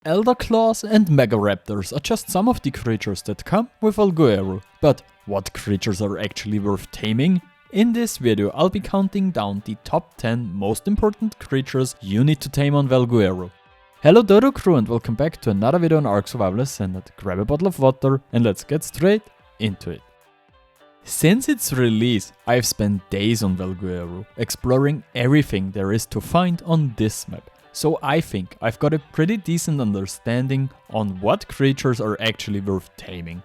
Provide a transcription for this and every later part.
Elderclaws and Megaraptors are just some of the creatures that come with Valguero. But what creatures are actually worth taming? In this video I'll be counting down the top 10 most important creatures you need to tame on Valguero. Hello Dodo crew and welcome back to another video on ARK Ascended. Grab a bottle of water and let's get straight into it. Since its release, I've spent days on Valguero, exploring everything there is to find on this map. So I think I've got a pretty decent understanding on what creatures are actually worth taming.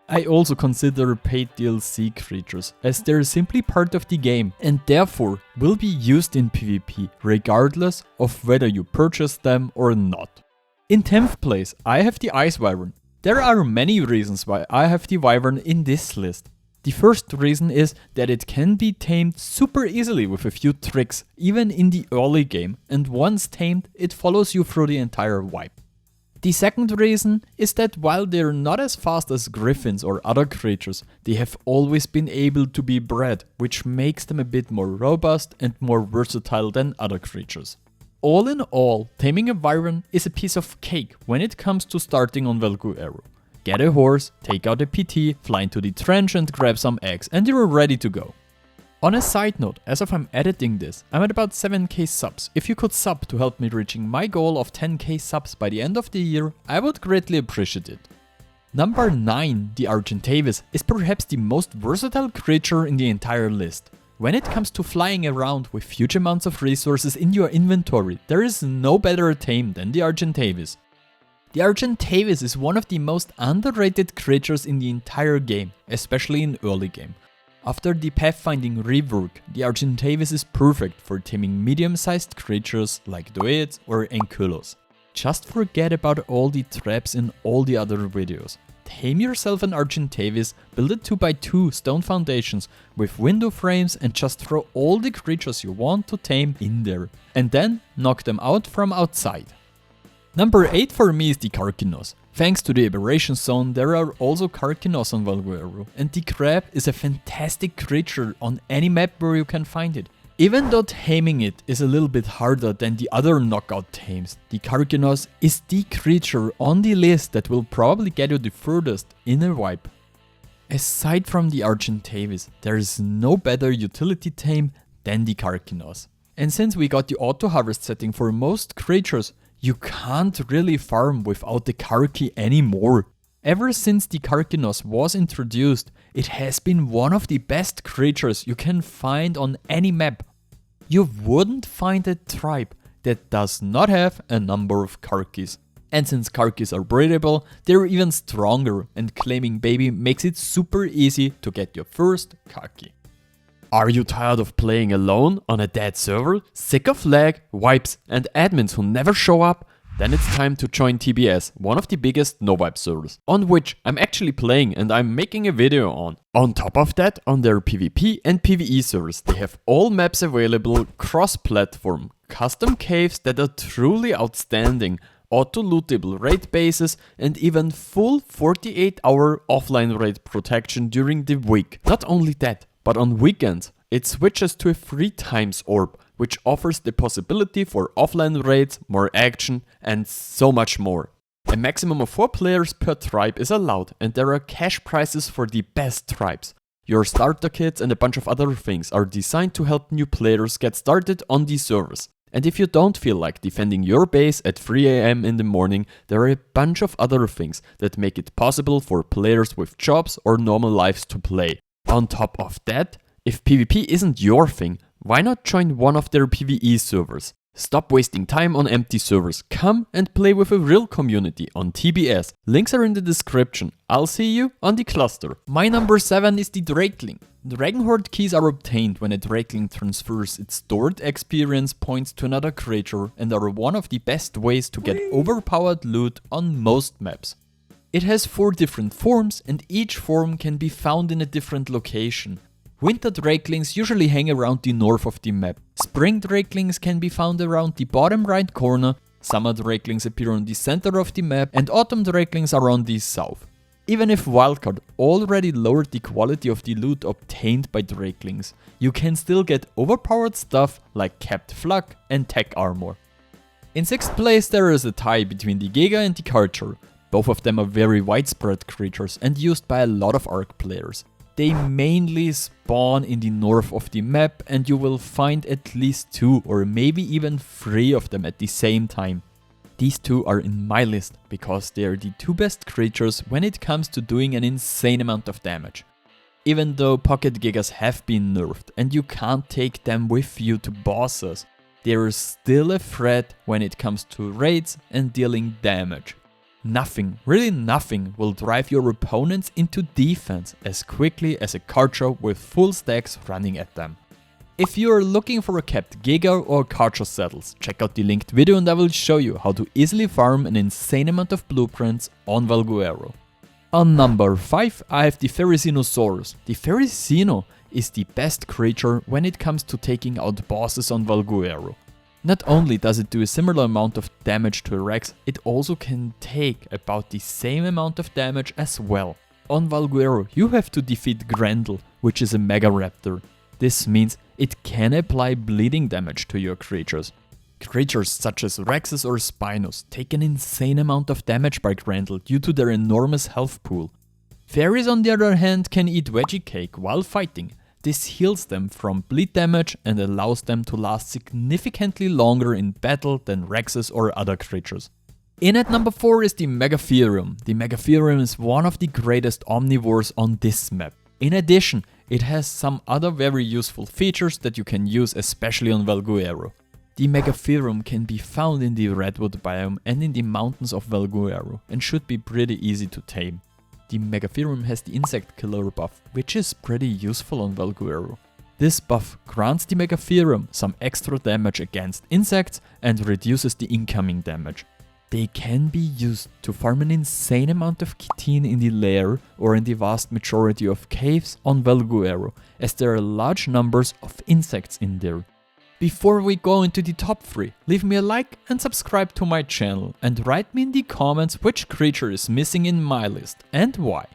I also consider paid DLC creatures, as they're simply part of the game and therefore will be used in PvP regardless of whether you purchase them or not. In 10th place I have the Ice Wyvern. There are many reasons why I have the Wyvern in this list. The first reason is that it can be tamed super easily with a few tricks, even in the early game, and once tamed, it follows you through the entire wipe. The second reason is that while they're not as fast as griffins or other creatures, they have always been able to be bred, which makes them a bit more robust and more versatile than other creatures. All in all, taming a Wyvern is a piece of cake when it comes to starting on Valguero. Get a horse, take out a PT, fly into the trench and grab some eggs and you're ready to go. On a side note, as of I'm editing this, I'm at about 7k subs. If you could sub to help me reaching my goal of 10k subs by the end of the year, I would greatly appreciate it. Number 9, the Argentavis, is perhaps the most versatile creature in the entire list. When it comes to flying around with huge amounts of resources in your inventory, there is no better tame than the Argentavis. The Argentavis is one of the most underrated creatures in the entire game, especially in early game. After the pathfinding rework, the Argentavis is perfect for taming medium-sized creatures like Doeds or Ankylos. Just forget about all the traps in all the other videos. Tame yourself an Argentavis, build a 2x2 stone foundations with window frames and just throw all the creatures you want to tame in there. And then knock them out from outside. Number 8 for me is the Carcha. Thanks to the Aberration Zone, there are also Carcha on Valguero, and the crab is a fantastic creature on any map where you can find it. Even though taming it is a little bit harder than the other knockout tames, the Carcha is the creature on the list that will probably get you the furthest in a wipe. Aside from the Argentavis, there is no better utility tame than the Carcha. And since we got the auto harvest setting for most creatures, you can't really farm without the Carcha anymore. Ever since the Carcha was introduced, it has been one of the best creatures you can find on any map. You wouldn't find a tribe that does not have a number of Carchas. And since Carchas are breedable, they're even stronger, and claiming baby makes it super easy to get your first Carcha. Are you tired of playing alone on a dead server? Sick of lag, wipes and admins who never show up? Then it's time to join TBS, one of the biggest no-wipe servers, on which I'm actually playing and I'm making a video on. On top of that, on their PvP and PvE servers, they have all maps available cross-platform, custom caves that are truly outstanding, auto-lootable raid bases and even full 48-hour offline raid protection during the week. Not only that, but on weekends, it switches to a 3x orb, which offers the possibility for offline raids, more action, and so much more. A maximum of 4 players per tribe is allowed, and there are cash prizes for the best tribes. Your starter kits and a bunch of other things are designed to help new players get started on these servers. And if you don't feel like defending your base at 3 AM in the morning, there are a bunch of other things that make it possible for players with jobs or normal lives to play. On top of that, if PvP isn't your thing, why not join one of their PvE servers? Stop wasting time on empty servers, come and play with a real community on TBS. Links are in the description. I'll see you on the cluster. My number 7 is the Drakeling. Dragonhorde keys are obtained when a Drakeling transfers its stored experience points to another creature and are one of the best ways to get overpowered loot on most maps. It has 4 different forms and each form can be found in a different location. Winter Drakelings usually hang around the north of the map. Spring Drakelings can be found around the bottom right corner, Summer Drakelings appear on the center of the map and Autumn Drakelings are on the south. Even if Wildcard already lowered the quality of the loot obtained by Drakelings, you can still get overpowered stuff like capped flak and tech armor. In 6th place there is a tie between the Giga and the Carcha. Both of them are very widespread creatures and used by a lot of ARK players. They mainly spawn in the north of the map and you will find at least 2 or maybe even 3 of them at the same time. These 2 are in my list because they are the 2 best creatures when it comes to doing an insane amount of damage. Even though Pocket Gigas have been nerfed and you can't take them with you to bosses, they are still a threat when it comes to raids and dealing damage. Nothing, really nothing, will drive your opponents into defense as quickly as a Carcha with full stacks running at them. If you are looking for a capped Giga or Carcha saddles, check out the linked video and I will show you how to easily farm an insane amount of blueprints on Valguero. On number 5 I have the Therizinosaurus. The Therizino is the best creature when it comes to taking out bosses on Valguero. Not only does it do a similar amount of damage to a Rex, it also can take about the same amount of damage as well. On Valguero you have to defeat Grendel, which is a Megaraptor. This means it can apply bleeding damage to your creatures. Creatures such as Rexes or Spinos take an insane amount of damage by Grendel due to their enormous health pool. Fairies on the other hand can eat veggie cake while fighting. This heals them from bleed damage and allows them to last significantly longer in battle than Rexes or other creatures. In at number 4 is the Megatherium. The Megatherium is one of the greatest omnivores on this map. In addition, it has some other very useful features that you can use especially on Valguero. The Megatherium can be found in the redwood biome and in the mountains of Valguero and should be pretty easy to tame. The Megatherium has the insect killer buff, which is pretty useful on Valguero. This buff grants the Megatherium some extra damage against insects and reduces the incoming damage. They can be used to farm an insane amount of chitin in the lair or in the vast majority of caves on Valguero, as there are large numbers of insects in there. Before we go into the top 3, leave me a like and subscribe to my channel and write me in the comments which creature is missing in my list and why.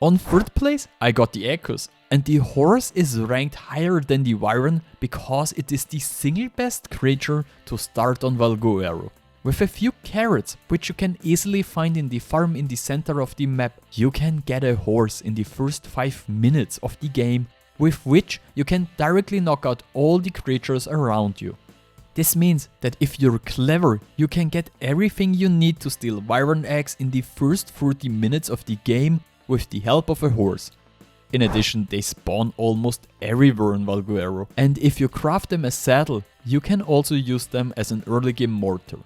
On 3rd place I got the Echoes, and the horse is ranked higher than the Wyvern because it is the single best creature to start on Valguero. With a few carrots, which you can easily find in the farm in the center of the map, you can get a horse in the first 5 minutes of the game, with which you can directly knock out all the creatures around you. This means that if you're clever, you can get everything you need to steal Wyvern eggs in the first 30 minutes of the game with the help of a horse. In addition, they spawn almost everywhere in Valguero, and if you craft them as saddle, you can also use them as an early game mortar.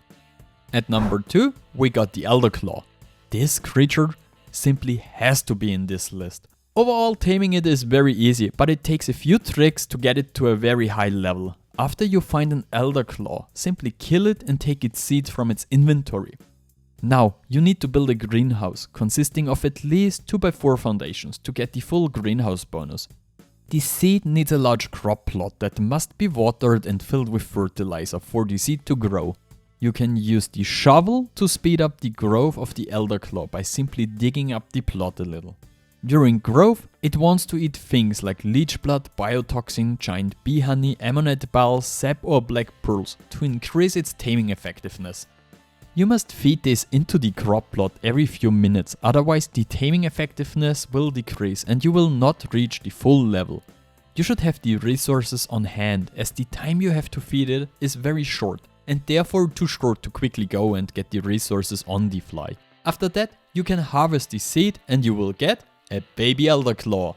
At number 2, we got the Elderclaw. This creature simply has to be in this list. Overall, taming it is very easy, but it takes a few tricks to get it to a very high level. After you find an Elderclaw, simply kill it and take its seeds from its inventory. Now, you need to build a greenhouse, consisting of at least 2x4 foundations to get the full greenhouse bonus. The seed needs a large crop plot that must be watered and filled with fertilizer for the seed to grow. You can use the shovel to speed up the growth of the Elderclaw by simply digging up the plot a little. During growth, it wants to eat things like leech blood, biotoxin, giant bee honey, ammonite balls, sap or black pearls to increase its taming effectiveness. You must feed this into the crop plot every few minutes, otherwise the taming effectiveness will decrease and you will not reach the full level. You should have the resources on hand, as the time you have to feed it is very short and therefore too short to quickly go and get the resources on the fly. After that, you can harvest the seed and you will get a baby Elderclaw.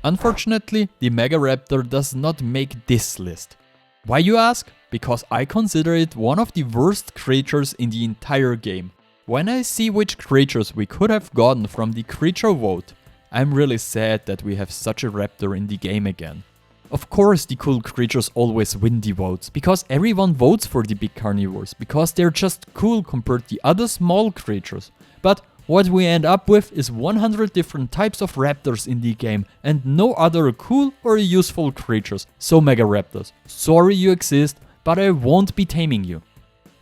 Unfortunately, the Megaraptor does not make this list. Why, you ask? Because I consider it one of the worst creatures in the entire game. When I see which creatures we could have gotten from the creature vote, I'm really sad that we have such a raptor in the game again. Of course the cool creatures always win the votes, because everyone votes for the big carnivores, because they're just cool compared to the other small creatures. But what we end up with is 100 different types of raptors in the game and no other cool or useful creatures. So Megaraptors, sorry you exist, but I won't be taming you.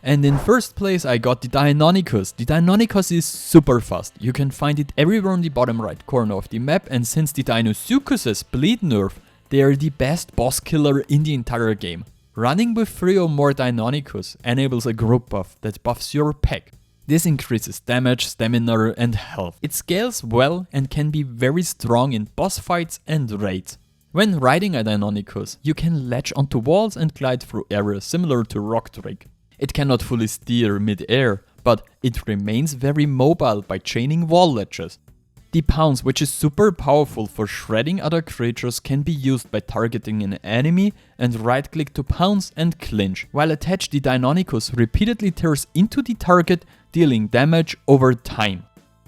And in first place I got the Deinonychus. The Deinonychus is super fast. You can find it everywhere in the bottom right corner of the map, and since the Deinonychus bleed nerf, they are the best boss killer in the entire game. Running with 3 or more Deinonychus enables a group buff that buffs your pack. This increases damage, stamina and health. It scales well and can be very strong in boss fights and raids. When riding a Deinonychus, you can latch onto walls and glide through areas similar to Rock Drake. It cannot fully steer mid-air, but it remains very mobile by chaining wall ledges. The pounce, which is super powerful for shredding other creatures, can be used by targeting an enemy and right click to pounce and clinch. While attached, the Deinonychus repeatedly tears into the target, dealing damage over time.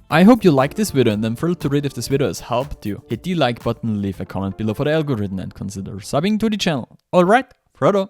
I hope you liked this video, and I'm thrilled to read if this video has helped you. Hit the like button, leave a comment below for the algorithm and consider subbing to the channel. Alright, Frodo!